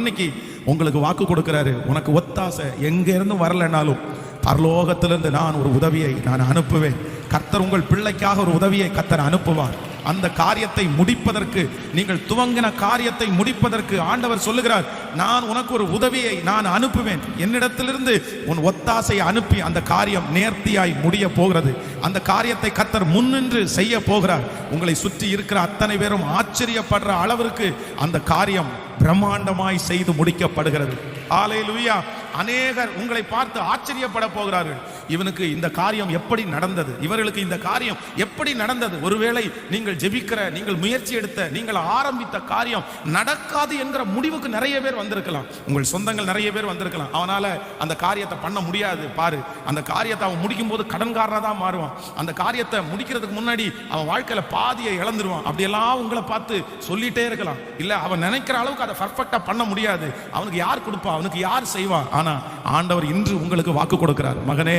இன்னைக்கு உங்களுக்கு வாக்கு கொடுக்கிறாரு. உனக்கு ஒத்தாசை எங்க இருந்து வரலனாலும் பரலோகத்திலிருந்து நான் ஒரு உதவியை நான் அனுப்புவேன். கர்த்தர் உங்கள் பிள்ளைக்காக ஒரு உதவியை கர்த்தர் அனுப்புவார். அந்த காரியத்தை முடிப்பதற்கு, நீங்கள் துவங்கின காரியத்தை முடிப்பதற்கு ஆண்டவர் சொல்லுகிறார், நான் உனக்கு ஒரு உதவியை நான் அனுப்புவேன். என்னிடத்திலிருந்து உன் ஒத்தாசை அனுப்பி அந்த காரியம் நேர்த்தியாய் முடிய போகிறது. அந்த காரியத்தை கர்த்தர் முன்னின்று செய்ய போகிறார். உங்களை சுற்றி இருக்கிற அத்தனை பேரும் ஆச்சரியப்படுற அளவிற்கு அந்த காரியம் பிரம்மாண்டமாய் செய்து முடிக்கப்படுகிறது. ஹல்லேலூயா. அநேகர் உங்களை பார்த்து ஆச்சரியப்பட போகிறார்கள். இவனுக்கு இந்த காரியம் எப்படி நடந்தது, இவர்களுக்கு இந்த காரியம் எப்படி நடந்தது. ஒருவேளை நீங்கள் ஜெபிக்கிற, நீங்கள் முயற்சி எடுத்த, நீங்கள் ஆரம்பித்த காரியம் நடக்காது என்கிற முடிவுக்கு நிறைய பேர் வந்திருக்கலாம். உங்கள் சொந்தங்கள் நிறைய பேர் வந்திருக்கலாம். அவனால அந்த காரியத்தை பண்ண முடியாது. பாரு, அந்த காரியத்தை அவன் முடிக்கும் போது கடன்காரனா தான் மாறுவான். அந்த காரியத்தை முடிக்கிறதுக்கு முன்னாடி அவன் வாழ்க்கையில பாதியை இழந்துருவான். அப்படியெல்லாம் உங்களை பார்த்து சொல்லிட்டே இருக்கலாம். இல்ல, அவன் நினைக்கிற அளவுக்கு அதை பர்ஃபெக்டா பண்ண முடியாது. அவனுக்கு யார் கொடுப்பா, அவனுக்கு யார் செய்வா? ஆனா ஆண்டவர் இன்று உங்களுக்கு வாக்கு கொடுக்கிறார். மகனே,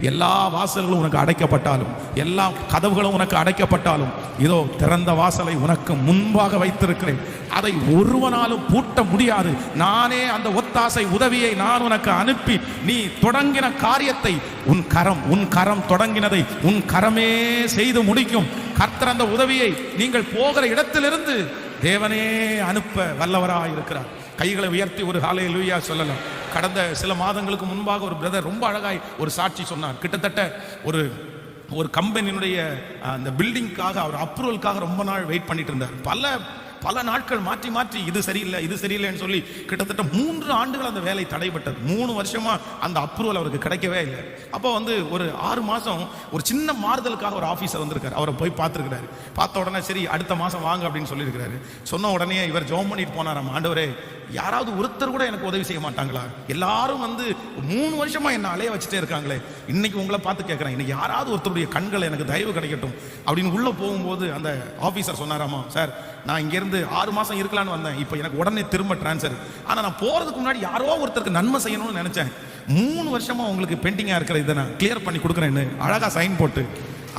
எல்லா வாசல்களும் உனக்கு அடைக்கப்பட்டாலும், எல்லா கதவுகளும் உனக்கு அடைக்கப்பட்டாலும், இதோ திறந்த வாசலை உனக்கு முன்பாக வைத்திருக்கிறேன். அதை ஒருவனாலும் பூட்ட முடியாது. நானே அந்த ஒத்தாசை உதவியை நான் உனக்கு அனுப்பி நீ தொடங்கின காரியத்தை உன் கரம் தொடங்கினதை உன் கரமே செய்து முடிக்கும். கர்த்தர் அந்த உதவியை நீங்கள் போகிற இடத்திலிருந்து தேவனே அனுப்ப வல்லவராய் இருக்கிறார். கைகளை உயர்த்தி ஒரு ஹல்லேலூயா சொல்லலாம். கடந்த சில மாதங்களுக்கு முன்பாக ஒரு பிரதர் ரொம்ப அழகாய் ஒரு சாட்சி சொன்னார். கிட்டத்தட்ட ஒரு கம்பெனியினுடைய அந்த பில்டிங்காக, அவர் அப்ரூவலுக்காக ரொம்ப நாள் வெயிட் பண்ணிட்டு இருந்தார். பல நாட்கள் மாற்றி மாற்றி இது சரியில்லைன்னு சொல்லி கிட்டத்தட்ட 3 ஆண்டுகள் அந்த வேலை தடைபட்டது. 3 வருஷமா அந்த அப்ரூவல் அவருக்கு கிடைக்கவே இல்லை. அப்போ ஒரு 6 மாசம் ஒரு சின்ன மாறுதலுக்காக ஒரு ஆபீஸர் வந்திருக்காரு. அவரை போய் பார்த்துருக்கிறாரு. பார்த்த உடனே சரி அடுத்த மாசம் வாங்க அப்படின்னு சொல்லியிருக்கிறாரு. சொன்ன உடனே இவர் ஜெபம் பண்ணிட்டு போனாராம், ஆண்டவரே, யாராவது ஒருத்தர் கூட எனக்கு உதவி செய்ய மாட்டாங்களா? எல்லாரும் 3 வருஷமா என்ன அலைய வச்சுட்டே இருக்காங்களே, இன்னைக்கு உங்களை பார்த்து கேட்கிறேன், இன்னைக்கு யாராவது ஒருத்தருடைய கண்களை எனக்கு தயவு கிடைக்கட்டும் அப்படின்னு உள்ள போகும்போது அந்த ஆபீசர் சொன்னாராமா, சார், நான் இங்கிருந்து 6 மாசம் இருக்கலான்னு வந்தேன். இப்போ எனக்கு உடனே திரும்ப டிரான்ஸ்ஃபர். ஆனா நான் போறதுக்கு முன்னாடி யாரோ ஒருத்தருக்கு நன்மை செய்யணும்னு நினைச்சேன். 3 வருஷமா உங்களுக்கு பெண்டிங்கா இருக்கிற இதை நான் கிளியர் பண்ணி கொடுக்குறேன்னு அழகா சைன் போட்டு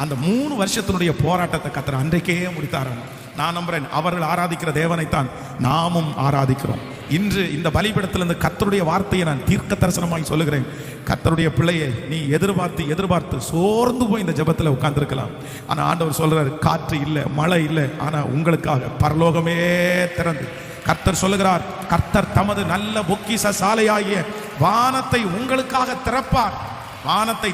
அந்த 3 வருஷத்தினுடைய போராட்டத்தை கர்த்தர் அன்றைக்கே முடித்தாராம். நான் நம்புறேன், அவர்கள் ஆராதிக்கிற தேவனைத்தான் நாமும் ஆராதிக்கிறோம். இன்று இந்த பலிபீடத்திலிருந்து கர்த்தருடைய வார்த்தையை நான் தீர்க்க தரிசனமாய் சொல்லுகிறேன். கர்த்தருடைய பிள்ளையை நீ எதிர்பார்த்து சோர்ந்து போய் இந்த ஜெபத்தில் உட்கார்ந்திருக்கலாம். ஆனா ஆண்டவர் சொல்றாரு, காற்று இல்லை, மழை இல்லை, ஆனா உங்களுக்காக பரலோகமே திறந்து கர்த்தர் சொல்லுகிறார், கர்த்தர் தமது நல்ல பொக்கிஷ சாலையாகிய வானத்தை உங்களுக்காக திறப்பார். வானத்தை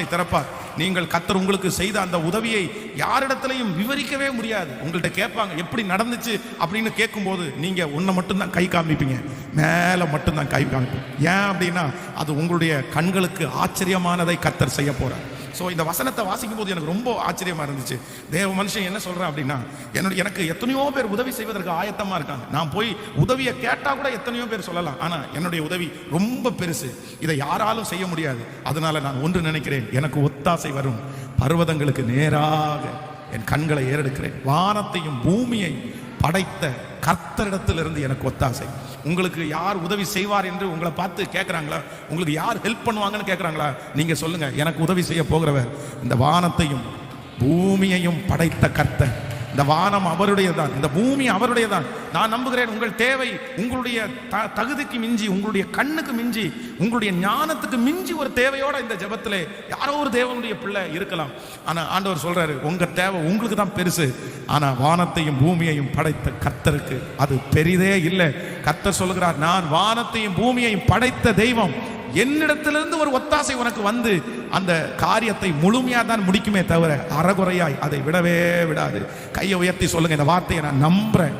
திறப்பார். நீங்கள் கர்த்தர் உங்களுக்கு செய்த அந்த உதவியை யாரிடத்திலையும் விவரிக்கவே முடியாது. உங்கள்கிட்ட கேட்பாங்க எப்படி நடந்துச்சு அப்படின்னு கேட்கும்போது நீங்க ஒன்றை மட்டும்தான் கை காமிப்பீங்க, மேலே மட்டும்தான் கை காமிப்பீங்க. ஏன் அப்படின்னா அது உங்களுடைய கண்களுக்கு ஆச்சரியமானதை கர்த்தர் செய்ய போறார். ஸோ இந்த வசனத்தை வாசிக்கும் போது எனக்கு ரொம்ப ஆச்சரியமா இருந்துச்சு. தேவ மனுஷன் என்ன சொல்றேன் அப்படின்னா, எனக்கு எத்தனையோ பேர் உதவி செய்வதற்கு ஆயத்தமா இருக்காங்க. நான் போய் உதவியை கேட்டா கூட எத்தனையோ பேர் சொல்லலாம். ஆனா என்னுடைய உதவி ரொம்ப பெருசு, இதை யாராலும் செய்ய முடியாது. அதனால நான் ஒன்று நினைக்கிறேன், எனக்கு ஒத்தாசை வரும். பர்வதங்களுக்கு நேராக என் கண்களை ஏறெடுக்கிறேன். வானத்தையும் பூமியை படைத்த கர்த்தரிடத்திலிருந்து எனக்கு ஒத்தாசை. உங்களுக்கு யார் உதவி செய்வார் என்று உங்களை பார்த்து கேட்குறாங்களா? உங்களுக்கு யார் ஹெல்ப் பண்ணுவாங்கன்னு கேட்குறாங்களா? நீங்க சொல்லுங்க, எனக்கு உதவி செய்ய போகிறவர் இந்த வானத்தையும் பூமியையும் படைத்த கர்த்தர். இந்த வானம் அவருடையதான், இந்த பூமி அவருடையதான். நான் நம்புகிறேன், உங்கள் தேவை உங்களுடைய தகுதிக்கு மிஞ்சி, உங்களுடைய கண்ணுக்கு மிஞ்சி, உங்களுடைய ஞானத்துக்கு மிஞ்சி ஒரு தேவையோட இந்த ஜெபத்திலே யாரோ ஒரு தேவனுடைய பிள்ளை இருக்கலாம். ஆனா ஆண்டவர் சொல்றாரு, உங்க தேவை உங்களுக்கு தான் பெருசு. ஆனா வானத்தையும் பூமியையும் படைத்த கர்த்தருக்கு அது பெரிதே இல்லை. கர்த்தர் சொல்லுகிறார், நான் வானத்தையும் பூமியையும் படைத்த தெய்வம், என்னிடத்திலிருந்து ஒரு ஒத்தாசை உனக்கு வந்து அந்த காரியத்தை முழுமையாக தான் முடிக்குமே தவிர அறகுறையாய் அதை விடவே விடாது. கையை உயர்த்தி சொல்லுங்க, இந்த வார்த்தையை நான் நம்புறேன்.